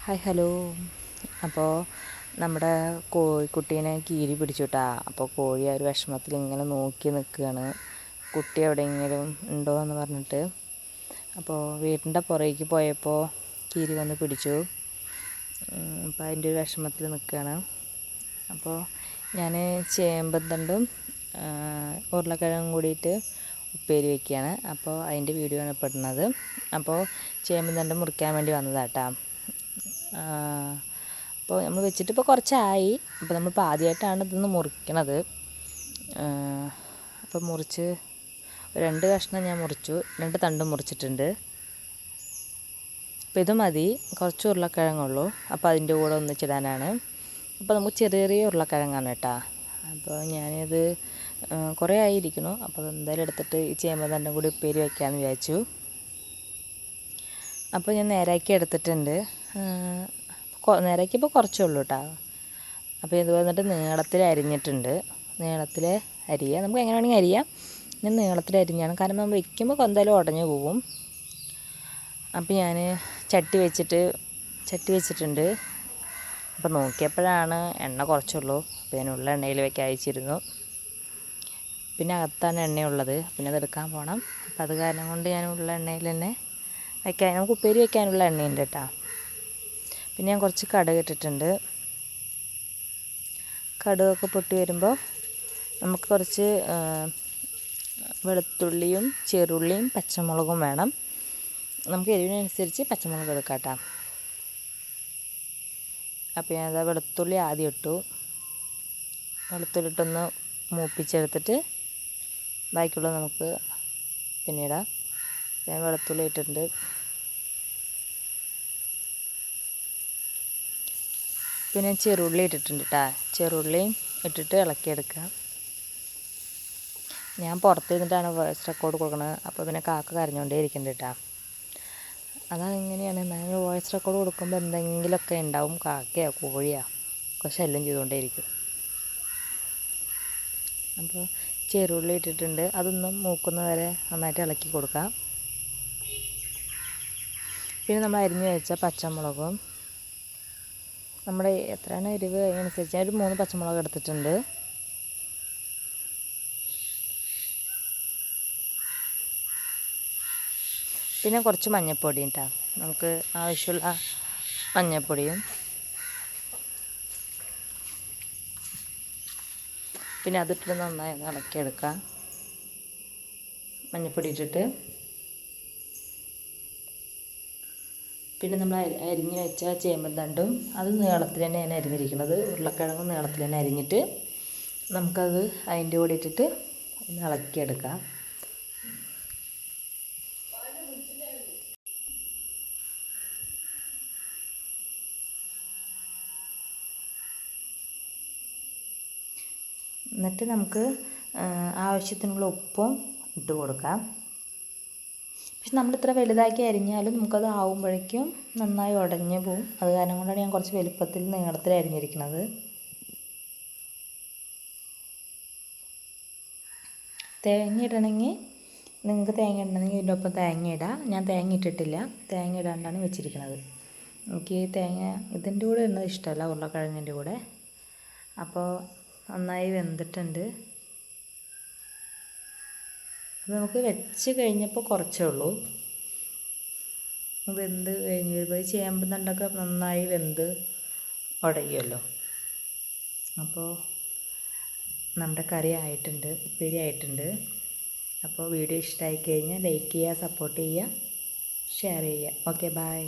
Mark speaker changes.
Speaker 1: Hi hello. അപ്പോൾ നമ്മുടെ കോഴിക്കുട്ടീനെ കീരി പിടിച്ചു കേട്ടാ. അപ്പോൾ കോഴി ആ ഒരു വിഷമത്തിൽ ഇങ്ങനെ നോക്കി നിൽക്കുകയാണ്, കുട്ടി എവിടെയെങ്കിലും ഉണ്ടോ എന്ന് പറഞ്ഞിട്ട്. അപ്പോൾ വീടിൻ്റെ പുറകേക്ക് പോയപ്പോൾ കീരി വന്ന് പിടിച്ചു. അപ്പോൾ അതിൻ്റെ ഒരു വിഷമത്തിൽ നിൽക്കുകയാണ്. അപ്പോൾ ഞാൻ ചേമ്പും തണ്ടും ഉരുളക്കിഴങ്ങും കൂടിയിട്ട് ഉപ്പേരി വയ്ക്കുകയാണ്. അപ്പോൾ അതിൻ്റെ വീഡിയോ ആണ് പെടുന്നത്. അപ്പോൾ ചേമ്പും തണ്ടും മുറിക്കാൻ വേണ്ടി വന്നതാട്ടാ. അപ്പോൾ നമ്മൾ വെച്ചിട്ട് ഇപ്പോൾ കുറച്ചായി. അപ്പോൾ നമ്മളിപ്പോൾ ആദ്യമായിട്ടാണ് ഇതൊന്ന് മുറിക്കണത്. അപ്പോൾ മുറിച്ച് 2 കഷ്ണം ഞാൻ മുറിച്ചു, 2 തണ്ടും മുറിച്ചിട്ടുണ്ട്. അപ്പോൾ ഇത് മതി, കുറച്ച് ഉരുളക്കിഴങ്ങുള്ളൂ. അപ്പോൾ അതിൻ്റെ കൂടെ ഒന്നിച്ചിടാനാണ്. അപ്പോൾ നമുക്ക് ചെറിയ ചെറിയ ഉരുളക്കിഴങ്ങാണ് കേട്ടോ. അപ്പോൾ ഞാനിത് കുറേ ആയിരിക്കണു. അപ്പോൾ അതെന്തായാലും എടുത്തിട്ട് ഈ ചേമ്പ് തണ്ടും കൂടി ഉപ്പേരി വയ്ക്കാമെന്ന് വിചാരിച്ചു. അപ്പോൾ ഞാൻ നേരാക്കി എടുത്തിട്ടുണ്ട്. നേരാക്കിയപ്പോൾ കുറച്ചേ ഉള്ളൂ കേട്ടോ. അപ്പോൾ ഇത് വന്നിട്ട് നീളത്തിൽ അരിഞ്ഞിട്ടുണ്ട്. നീളത്തിൽ അരിയുക, നമുക്ക് എങ്ങനെ വേണമെങ്കിൽ അരിയാം. ഞാൻ നീളത്തിൽ അരിഞ്ഞാണ്, കാരണം നമ്മൾ വയ്ക്കുമ്പോൾ എന്തായാലും ഉടഞ്ഞു പോകും. അപ്പോൾ ഞാൻ ചട്ടി വെച്ചിട്ടുണ്ട്. അപ്പോൾ നോക്കിയപ്പോഴാണ് എണ്ണ കുറച്ചുള്ളൂ. അപ്പോൾ ഞാൻ ഉള്ള എണ്ണയിൽ വയ്ക്കാൻ അയച്ചിരുന്നു. പിന്നെ അകത്താണ് എണ്ണയുള്ളത്, പിന്നെ അതെടുക്കാൻ പോകണം. അപ്പോൾ അത് കാരണം കൊണ്ട് ഞാൻ ഉള്ള എണ്ണയിൽ തന്നെ വയ്ക്കാൻ, നമുക്ക് ഉപ്പേരി വയ്ക്കാനുള്ള എണ്ണയുണ്ട് കേട്ടോ. പിന്നെ ഞാൻ കുറച്ച് കടുക് ഇട്ടിട്ടുണ്ട്. കടുകൊക്കെ പൊട്ടി വരുമ്പോൾ നമുക്ക് കുറച്ച് വെളുത്തുള്ളിയും ചെറുള്ളിയും പച്ചമുളകും വേണം. നമുക്ക് എരിവിനനുസരിച്ച് പച്ചമുളക് എടുക്കാം കേട്ടോ. അപ്പോൾ ഞാനത് വെളുത്തുള്ളി ആദ്യം ഇട്ടു. വെളുത്തുള്ളി ഇട്ടൊന്ന് മൂപ്പിച്ചെടുത്തിട്ട് ബാക്കിയുള്ളത് നമുക്ക് പിന്നീട്. ഞാൻ വെളുത്തുള്ളി ഇട്ടിട്ടുണ്ട്. പിന്നെ ചെറുള്ളി ഇട്ടിട്ടുണ്ട് കേട്ടോ. ചെറുള്ളിയും ഇട്ടിട്ട് ഇളക്കിയെടുക്കാം. ഞാൻ പുറത്ത് നിന്നിട്ടാണ് വോയിസ് റെക്കോർഡ് കൊടുക്കുന്നത്. അപ്പോൾ പിന്നെ കാക്ക കരഞ്ഞുകൊണ്ടേ ഇരിക്കുന്നുണ്ട് കേട്ടോ. അതങ്ങനെയാണ്, ഞാൻ വോയിസ് റെക്കോർഡ് കൊടുക്കുമ്പോൾ എന്തെങ്കിലുമൊക്കെ ഉണ്ടാവും, കാക്കയോ കോഴിയോ ഒക്കെ ശല്യം ചെയ്തുകൊണ്ടേ ഇരിക്കും. അപ്പോൾ ചെറുള്ളി ഇട്ടിട്ടുണ്ട്. അതൊന്നും മൂക്കുന്നവരെ നന്നായിട്ട് ഇളക്കി കൊടുക്കാം. പിന്നെ നമ്മൾ അരിഞ്ഞു വെച്ച പച്ചമുളകും, നമ്മുടെ എത്രയാണ് എരിവ് അതിനനുസരിച്ച് ഒരു 3 പച്ചമുളക് എടുത്തിട്ടുണ്ട്. പിന്നെ കുറച്ച് മഞ്ഞൾപ്പൊടിയും കേട്ടോ, നമുക്ക് ആവശ്യമുള്ള മഞ്ഞൾപ്പൊടിയും. പിന്നെ അതിട്ടിട്ട് നന്നായി ഇളക്കിയെടുക്കാം. മഞ്ഞൾപ്പൊടി ഇട്ടിട്ട് പിന്നെ നമ്മൾ അരിഞ്ഞ് വെച്ച ചേമ്പും തണ്ടും അത് നീളത്തിൽ തന്നെയാണ് അരിഞ്ഞിരിക്കുന്നത്. ഉരുളക്കിഴങ്ങും നീളത്തിൽ തന്നെ അരിഞ്ഞിട്ട് നമുക്കത് അതിൻ്റെ കൂടെ ഇട്ടിട്ട് ഒന്ന് ഇളക്കിയെടുക്കാം. എന്നിട്ട് നമുക്ക് ആവശ്യത്തിനുള്ള ഉപ്പും ഇട്ട് കൊടുക്കാം. പക്ഷെ നമ്മളിത്ര വലുതാക്കി അരിഞ്ഞാലും നമുക്കത് ആവുമ്പോഴേക്കും നന്നായി ഉടഞ്ഞു പോവും. അത് കാരണം കൊണ്ടാണ് ഞാൻ കുറച്ച് വലുപ്പത്തിൽ നീളത്തിൽ അരിഞ്ഞിരിക്കുന്നത്. തേങ്ങ ഇടണമെങ്കിൽ നിങ്ങൾക്ക് തേങ്ങ ഇടണമെങ്കിൽ ഇതിൻ്റെ ഒപ്പം തേങ്ങ ഇടാം. ഞാൻ തേങ്ങ ഇട്ടിട്ടില്ല, തേങ്ങ ഇടാണ്ടാണ് വെച്ചിരിക്കുന്നത്. എനിക്ക് തേങ്ങ ഇതിൻ്റെ കൂടെ ഇടുന്നത് ഇഷ്ടമല്ല, ഉരുളക്കിഴങ്ങിൻ്റെ കൂടെ. അപ്പോൾ നന്നായി വെന്തിട്ടുണ്ട്. അത് നമുക്ക് വെച്ച് കഴിഞ്ഞപ്പോൾ കുറച്ചേ ഉള്ളൂ. വെന്ത് കഴിഞ്ഞ് വരുമ്പോൾ ചേമ്പ് തണ്ടൊക്കെ നന്നായി വെന്ത് ഉടയുമല്ലോ. അപ്പോൾ നമ്മുടെ കറി ആയിട്ടുണ്ട്, ഉപ്പേരി ആയിട്ടുണ്ട്. അപ്പോൾ വീഡിയോ ഇഷ്ടമായി കഴിഞ്ഞാൽ ലൈക്ക് ചെയ്യുക, സപ്പോർട്ട് ചെയ്യുക, ഷെയർ ചെയ്യുക. Okay, by.